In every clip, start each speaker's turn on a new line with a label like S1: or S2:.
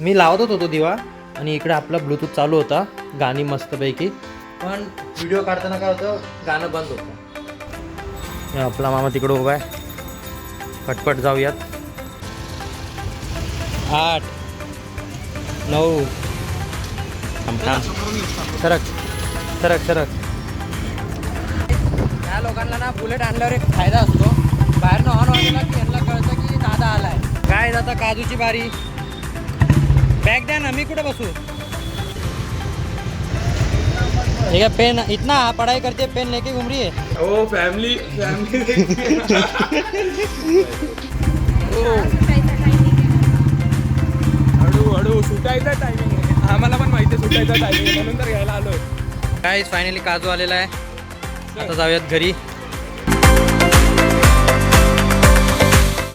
S1: मी लावत होतो तो दिवा आणि इकडे आपला ब्लूटूथ चालू होता, गाणी मस्तपैकी. पण व्हिडिओ काढताना काय होतं, गाणं बंद होतं. आपला मामा तिकडे उभा आहे. पटपट जाऊयात. 8 9 सरक सरक सरक. या लोकांना ना बुलेट आणल्यावर एक फायदा असतो, बाहेर हॉर्न वाजवला की यांना कळतं की दादा आलाय. काय आता काजूची बारी. बैग द्या ना, मी कुठे बसू. ठीक है, पेन इतना पढ़ाई करते पेन लेके घूम रही है.
S2: ओ फॅमिली हळू सुटायचा टायमिंग आहे. आम्हाला पण माहिती आहे सुटायचा टायमिंग, म्हणून तर घ्यायला आलोय.
S1: काय फायनली काजू आलेला आहे. आता जाऊयात घरी.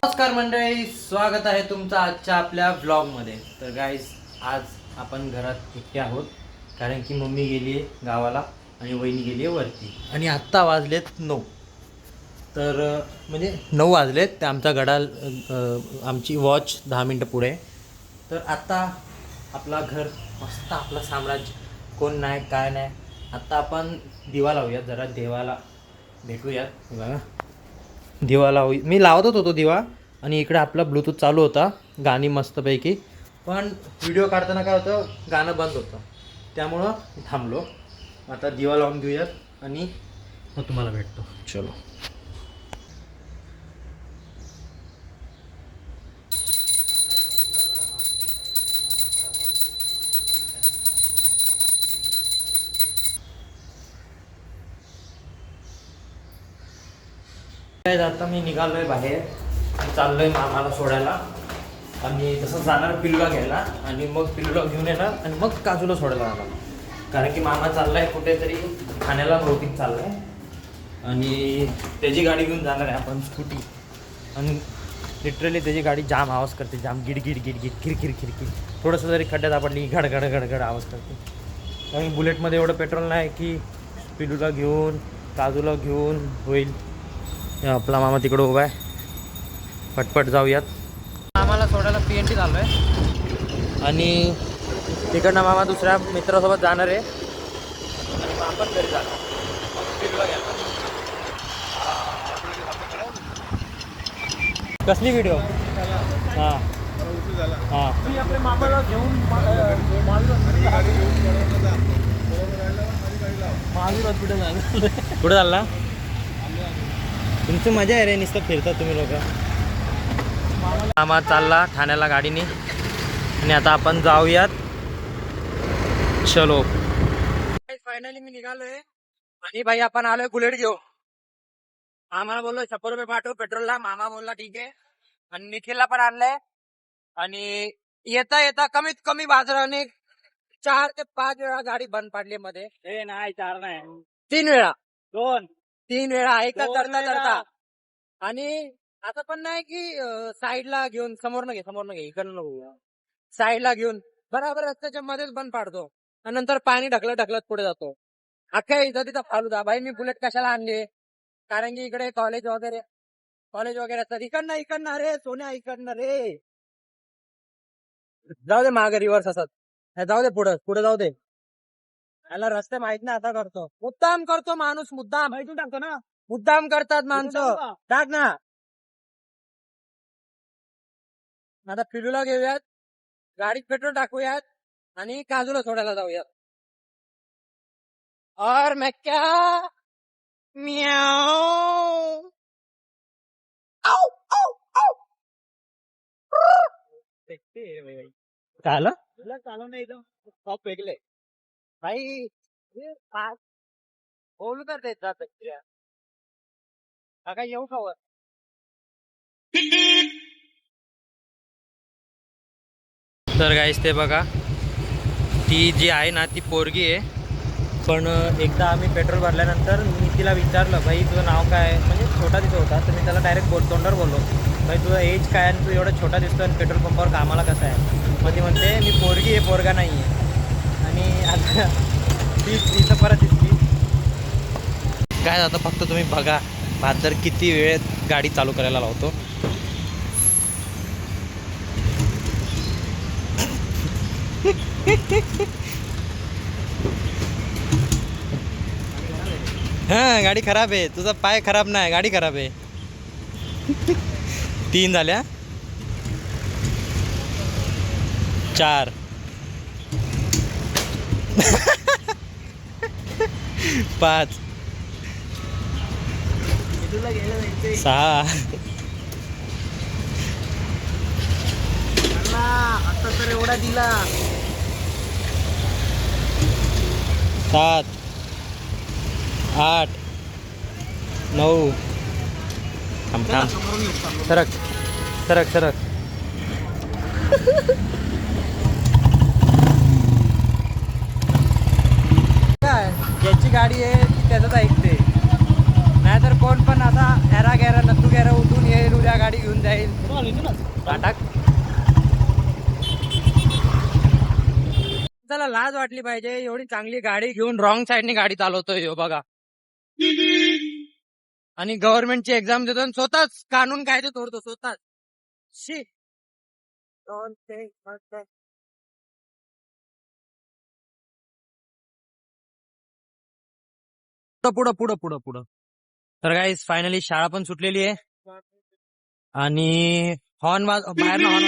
S1: नमस्कार मंडळी, स्वागत आहे तुमचं आजच्या आपल्या व्लॉगमध्ये. तर गाईज, आज आपण घरात एकटे आहोत, कारण की मम्मी गेली आहे गावाला आणि वहिनी गेली आहे वरती. आणि आत्ता वाजलेत 9. तर म्हणजे 9 वाजलेत. ते आमचा घड्याळ, आमची वॉच 10 मिनटं पुढे. तर आत्ता आपला घर मस्त, आपलं साम्राज्य, कोण नाही काय नाही. आत्ता आपण दिवा लावूयात, जरा देवाला भेटूयात. बघा, दिवा लावू. मी लावत होतो तो दिवा आणि इकडे आपला ब्लूटूथ चालू होता, गाणी मस्तपैकी. पण व्हिडिओ काढताना काय होतं, गाणं बंद होतं, त्यामुळं थांबलो. आता दिवा लावून घेऊयात आणि मग तुम्हाला भेटतो. चलो. आता मी निघालोय बाहेर, चाललोय मामाला सोडायला आणि तसं जाणार पिल्लूला घ्यायला आणि मग पिल्लूला घेऊन येणार आणि मग काजूला सोडायला जाणार. कारण की मामा चाललाय कुठेतरी ठाण्याला, बहुतेक चाललाय आणि त्याची गाडी घेऊन जाणार आहे आपण, स्कूटी. आणि लिटरली त्याची गाडी जाम आवाज करते, जाम गिडगिड गिडगिड किरकिर किरकिर. थोडंसं जरी खड्ड्यात आपडली घड घड घड घड आवाज करते. कारण बुलेटमध्ये एवढं पेट्रोल नाही की पिल्लूला घेऊन काजूला घेऊन होईल. आपला मामा तिकडं उभा आहे, पटपट जाऊयात. मामाला सोडायला PNT चाललो आहे आणि तिकडनं मामा दुसऱ्या मित्रासोबत जाणार आहे आणि मग आपण घरी जाणार. कसली व्हिडिओ? हां हां, आपल्या मामाला घेऊन कुठं चालला? तुमची मजा आहे रे, नुसतं फिरता तुम्ही लोक. मामा चालला ठाण्याला गाडीने आणि आता आपण जाऊयात. चलो. फायनली मी निघालोय आणि भाई आपण आलोय बुलेट घेऊ. मामाला बोललो 100 रुपये पाठव पेट्रोलला. मामा बोलला ठीक आहे. आणि निखिलला पण आणलंय. आणि येता येता कमीत कमी बाजाराने 4 ते 5 वेळा गाडी बंद पाडली मध्ये. नाही 4 नाही, 3 वेळा. 3 वेळा ऐका करता करता. आणि असं पण नाही की साईडला घेऊन समोर घे इकडनं नको, साईडला घेऊन बराबर रस्त्याच्या मध्येच बंद पाडतो आणि नंतर पाणी ढकलत ढकलत पुढे जातो. अख्ख्या इथं तिथं फालूदा. भाई मी बुलेट कशाला आणली, कारण की इकडे कॉलेज वगैरे असतात. इकडनं रे सोन्या, इकडनं रे. जाऊ दे मागे रिव्हर्स असत, जाऊ दे पुढे जाऊ दे. याला रस्ते माहित नाही, आता करतो. मुद्दाम करतो माणूस, मुद्दाम माहिती टाकतो ना, मुद्दाम करतात माणसं. टाक ना. आता पिलूला घेऊयात, गाडीत पेट्रोल टाकूयात आणि काजूला सोडायला जाऊयात. और मैं क्या म्याऊ. चाल चालू नाही वेगळे भाई. बोलू तर देत जात काय येऊ खबर. तर गाईस ते बघा, ती जी आहे ना ती पोरगी आहे. पण एकदा आम्ही पेट्रोल भरल्यानंतर मी तिला विचारलं, भाई तुझं नाव काय, म्हणजे छोटा दिसत होता. तर मी त्याला डायरेक्ट तोंडावर बोललो, भाई तुझं एज काय आणि तू एवढा छोटा दिसतो आणि पेट्रोल पंपावर कामाला कसं आहे. मग ती म्हणते मी पोरगी आहे, पोरगा नाही आहे. आणि आता ती तिथं परत दिसली काय. आता फक्त तुम्ही बघा भातर किती वेळेत गाडी चालू करायला लावतो. हां गाडी खराब आहे, तुझा पाय खराब नाही, गाडी खराब आहे. 3 झाल्या, 4 5 6
S2: आता तर एवढा दिला.
S1: 7 8 9 थांब थांब, सरक सरक सरक. काय ज्याची गाडी आहे ती त्याचंच ऐकते, नाहीतर कोण पण असा एरा गॅरा नत्तू गॅरा उठून येईल, उद्या गाडी घेऊन जाईल. टाक. त्याला लाज वाटली पाहिजे, एवढी चांगली गाडी घेऊन रॉंग साईडने गाडी चालवतोय ह्यो बघा. आणि गव्हर्नमेंटची एक्झाम देतो आणि स्वतःच कानून कायदे तोडतो स्वतःच. शी. पुढं पुढं पुढं पुढं. तर गाईस फायनली शाळा पण सुटलेली आहे आणि हॉर्न बाहेर ना हॉर्न.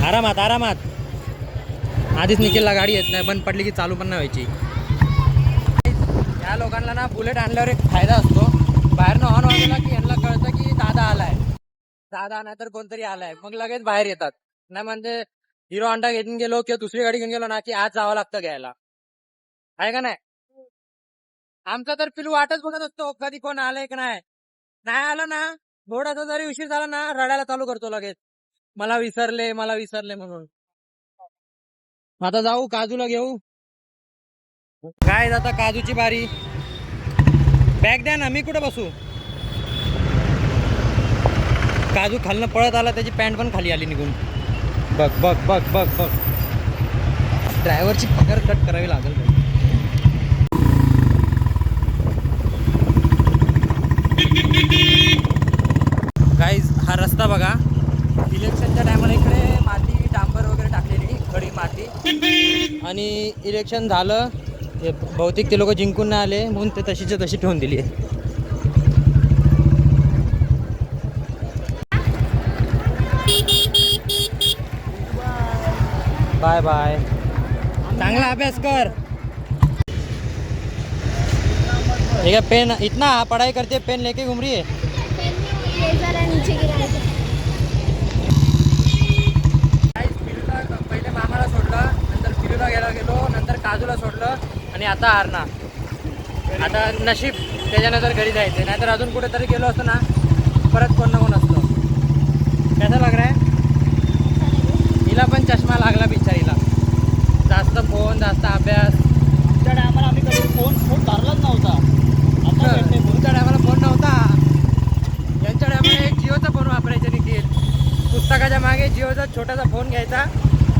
S1: आरामात आरामात. आधीच निखिलला गाडी येत नाही, बंद पडली की चालू पण नाही व्हायची. या लोकांना ना बुलेट आणल्यावर एक फायदा असतो, बाहेरनं हॉर्न वाजवला की यांना कळतं की दादा आलाय, दादा नाही तर कोणतरी आलाय, मग लगेच बाहेर येतात. नाही म्हणजे हिरो होंडा घेऊन गेलो किंवा दुसरी गाडी घेऊन गेलो ना की आज जावं लागतं घ्यायला, आहे का नाही. आमचा तर पिलू वाटच बघत असतो कधी कोण आलंय का नाही. नाही आलं ना, थोडासा जरी उशीर झाला ना रडायला चालू करतो लगेच, मला विसरले म्हणून. आता जाऊ काजूला घेऊ. काय आता काजूची बारी. बॅग द्या ना, मी कुठे बसू. काजू खालनं पळत आला, त्याची पॅन्ट पण खाली आली निघून. बघ बघ बघ बघ बघ. ड्रायव्हरची पगार कट करावी लागेल. गाईज हा रस्ता बघा, इलेक्शनच्या टायमाला इकडे माती डांबर वगैरे टाकलेली, खडी माती, आणि इलेक्शन झालं, बहुतेक ते लोक जिंकून नाही आले म्हणून ते तशीच्या तशी ठेवून दिली आहे. बाय बाय, चांगला अभ्यास कर. ठीक है, पेन इतना पढ़ाई करती है, पेन लेके घूम रही है. पहिले मामाला सोडलं, नंतर फिरूला गेलो, नंतर काजूला सोडलं आणि आता आरणा. आता नशीब त्याच्यानंतर घरी जायचं, नाहीतर अजून कुठेतरी गेलो असतो ना, परत कोण ना कोण असतो. कसं लाग रहा है. हिला पण चष्मा लागला बिचारीला, जास्त फोन जास्त अभ्यास.
S2: तुमच्या टायमाला आम्ही कधी फोन धरलाच नव्हता.
S1: तुमच्या टायमाला फोन नव्हता, यांच्या टायमाला एक जिओचा फोन वापरायचा निखिल. पुस्तकाच्या मागे जिओचा छोटासा फोन घ्यायचा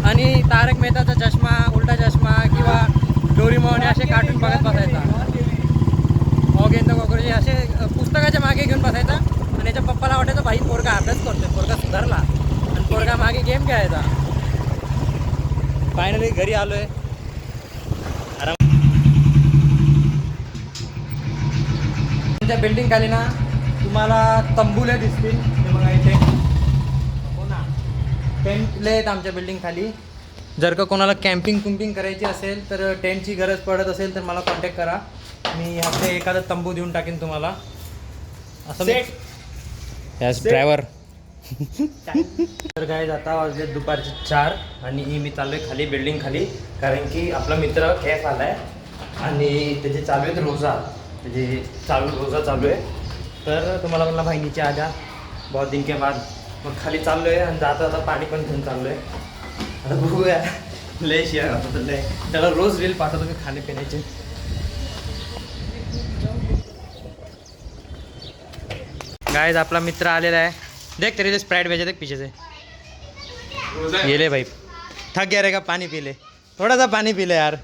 S1: आणि तारक मेहताचा चष्मा, उलटा चष्मा किंवा डोरीमॉन असे कार्टून बघत बसायचा. ऑगेन द कॉकरोच असे पुस्तकाच्या मागे घेऊन बसायचा आणि याच्या पप्पाला वाटायचं भाई पोरगा अभ्यास करतोय, पोरगा सुधारला, आणि पोरगा मागे गेम खेळायचा. फायनली घरी आलोय. त्या बिल्डिंग खाली ना तुम्हाला तंबूले दिसतील, हे बघा इथे. हो ना, टेंटले आहेत आमच्या बिल्डिंग खाली. जर का कोणाला कॅम्पिंग करायची असेल तर टेंटची गरज पडत असेल तर मला कॉन्टॅक्ट करा, मी हफ्ते एखादा तंबू देऊन टाकेन तुम्हाला. असं यस ड्रायव्हर. तर काय आता वाजले दुपारचे 4 आणि मी चाललोय खाली बिल्डिंग खाली, कारण की आपला मित्र कॅफ आलाय आणि त्याचे चालू आहेत रोजा, त्याचे रोजा चालू आहे. तर तुम्हाला म्हणला भाई नीचे आ जा बहुत दिन के बाद. मग खाली चाललो आहे आणि जाता आता पाणी पण घेऊन चाललो आहे. आता बघूया, लय शेअर होतं लय, त्याला रोज रील पाठवतो मी खाणे पिण्याचे. गाइस आपला मित्र आलेला आहे, देख तेरे लिए स्प्राइट भेजे, देख पीछे से. ये ले भाई, थक गया रहेगा, पानी पी ले, थोड़ा सा पानी पी ले यार,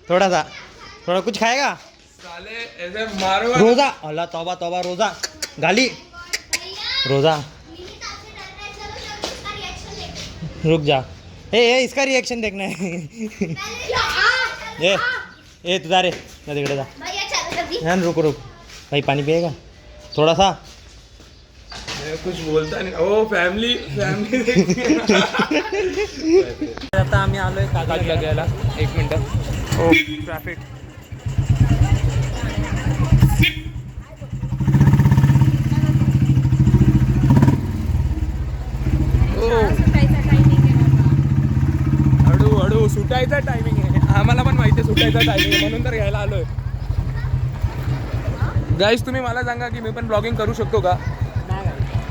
S1: थोड़ा कुछ खाएगा.
S2: साले ऐसे मारो
S1: रोजा अल्लाह तौबा तौबा रोजा गाली रोजा रुक जा ए इसका रिएक्शन देखना है ए तू जा रे ना तिकडे जा हाँ रुक रुक भाई पानी पिएगा थोड़ा सा
S2: मैं कुछ बोलता नाही ओ फॅमिली
S1: आता आम्ही आलोय
S2: कागदला घ्यायला 1 मिनिट ओ ट्रॅफिक हळू सुटायचा टायमिंग आहे आम्हाला पण माहिती आहे सुटायचा टायमिंग आहे म्हणून तर घ्यायला आलोय गाईस तुम्ही मला सांगा की मी पण ब्लॉगिंग करू शकतो का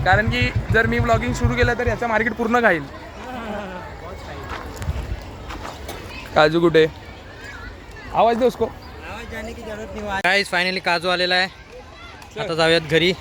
S2: कारण की जर मी ब्लॉगिंग सुरू केलं तर याचं मार्केट पूर्ण खाईल काजू कुठे आवाज दे उसको
S1: आवाज जाने की जरूरत नहीं गाइस फाइनली काजू आलेला आहे आता जाऊयात घरी